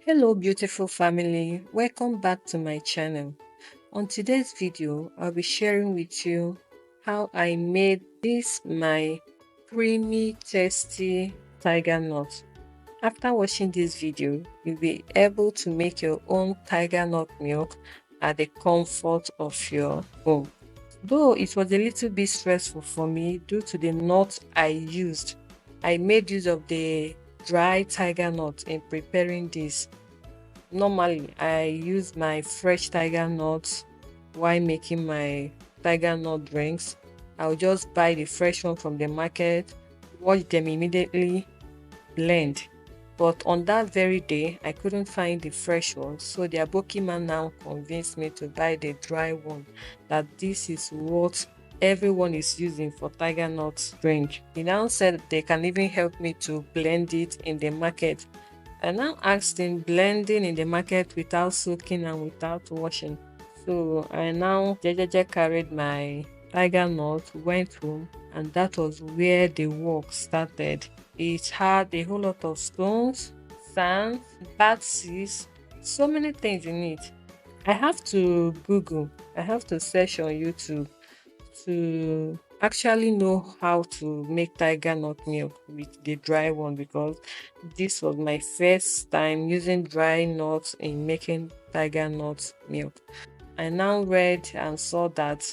Hello beautiful family, welcome back to my channel. On today's video, I'll be sharing with you how I made this my creamy tasty tiger nut. After watching this video, you'll be able to make your own tiger nut milk at the comfort of your home. Though it was a little bit stressful for me due to the nut I used, I made use of the dry tiger nut in preparing this. Normally, I use my fresh tiger nuts while making my tiger nut drinks. I'll just buy the fresh one from the market, wash them immediately, blend. But on that very day, I couldn't find the fresh one, so the aboki man now convinced me to buy the dry one, that this is what everyone is using for tiger nut drink. He now said they can even help me to blend it in the market. I now asked him blending in the market without soaking and without washing. So I now jejeje carried my tiger nut, went home, and that was where the work started. It had a whole lot of stones, sand, bad seeds, so many things in it. I have to Google, I have to search on YouTube to actually know how to make tiger nut milk with the dry one, because this was my first time using dry nuts in making tiger nut milk. I now read and saw that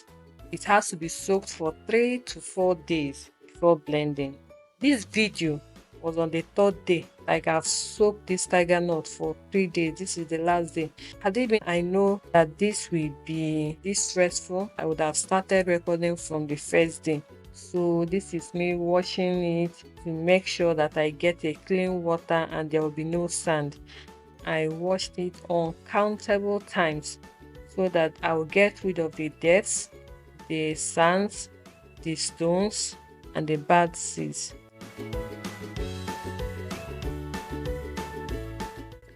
it has to be soaked for 3 to 4 days before blending. This video was on the third day. Like, I've soaked this tiger nut for 3 days. This is the last day. Had it been I know that this will be this stressful, I would have started recording from the first day. So this is me washing it to make sure that I get a clean water and there will be no sand. I washed it uncountable times so that I will get rid of the debts, the sands, the stones, and the bad seeds.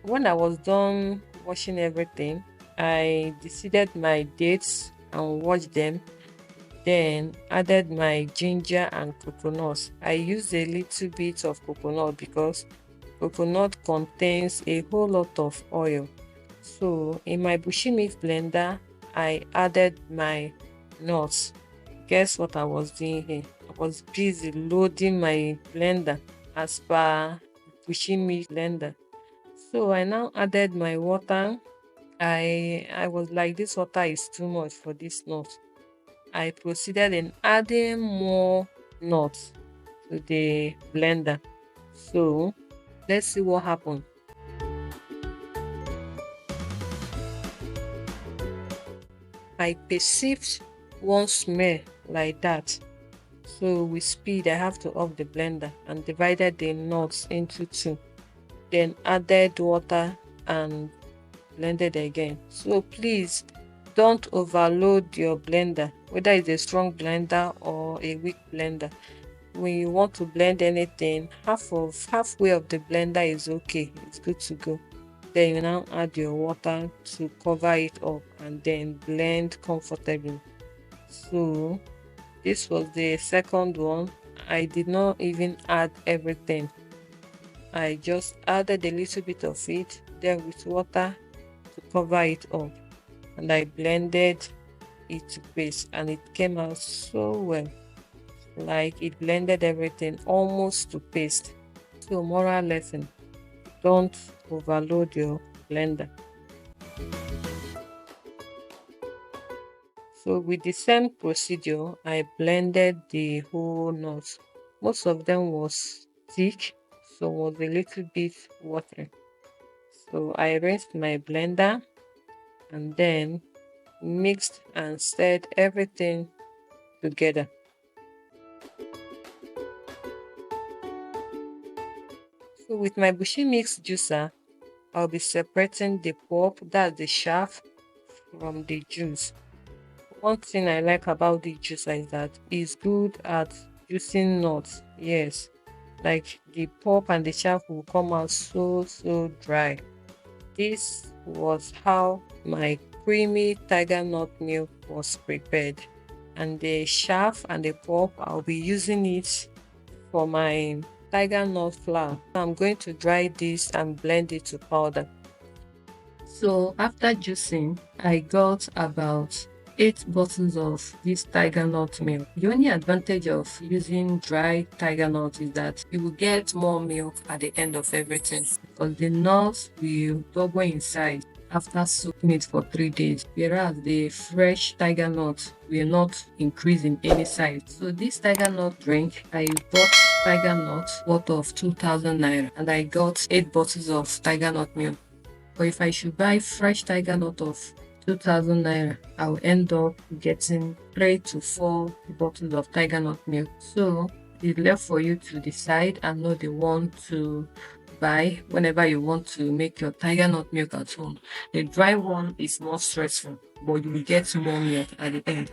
When I was done washing everything, I decided my dates and washed them, then added my ginger and coconuts. I used a little bit of coconut because coconut contains a whole lot of oil. So in my bushi mix blender, I added my nuts. Guess what I was doing here? I was busy loading my blender as per bushi mix blender. So I now added my water. I was like, this water is too much for this nut. I proceeded in adding more nuts to the blender. So let's see what happened. I perceived one smell like that. So with speed, I have to off the blender and divided the nuts into two. Then added water and blended again. So please don't overload your blender, whether it's a strong blender or a weak blender. When you want to blend anything, halfway of the blender is okay, it's good to go. Then you now add your water to cover it up and then blend comfortably. So this was the second one. I did not even add everything. I just added a little bit of it, then with water to cover it up, and I blended it to paste, and it came out so well. Like, it blended everything almost to paste. So moral lesson, don't overload your blender. So with the same procedure, I blended the whole nuts. Most of them was thick, so was a little bit watery. So I rinsed my blender and then mixed and stirred everything together. So with my bushi mix juicer, I'll be separating the pulp, that's the chaff, from the juice. One thing I like about the juicer is that it's good at juicing nuts. Yes, like the pulp and the chaff will come out so dry. This was how my creamy tiger nut milk was prepared. And the chaff and the pulp, I'll be using it for my tiger nut flour. I'm going to dry this and blend it to powder. So after juicing, I got about 8 bottles of this tiger nut milk. The only advantage of using dry tiger nut is that you will get more milk at the end of everything, because the nuts will double in size after soaking it for 3 days, whereas the fresh tiger nut will not increase in any size. So this tiger nut drink, I bought tiger nut worth of 2,000 naira, and I got 8 bottles of tiger nut milk. But if I should buy fresh tiger nut of 2,000 naira, I will end up getting 3 to 4 bottles of tiger nut milk. So it's left for you to decide and know the one to buy whenever you want to make your tiger nut milk at home. The dry one is more stressful, but you will get more milk at the end.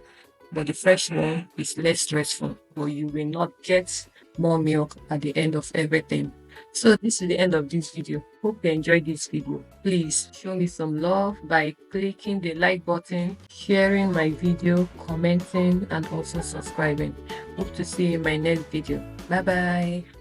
But the fresh one is less stressful, but you will not get more milk at the end of everything. So this is the end of this video. Hope you enjoyed this video. Please show me some love by clicking the like button, sharing my video, commenting, and also subscribing. Hope to see you in my next video. Bye bye.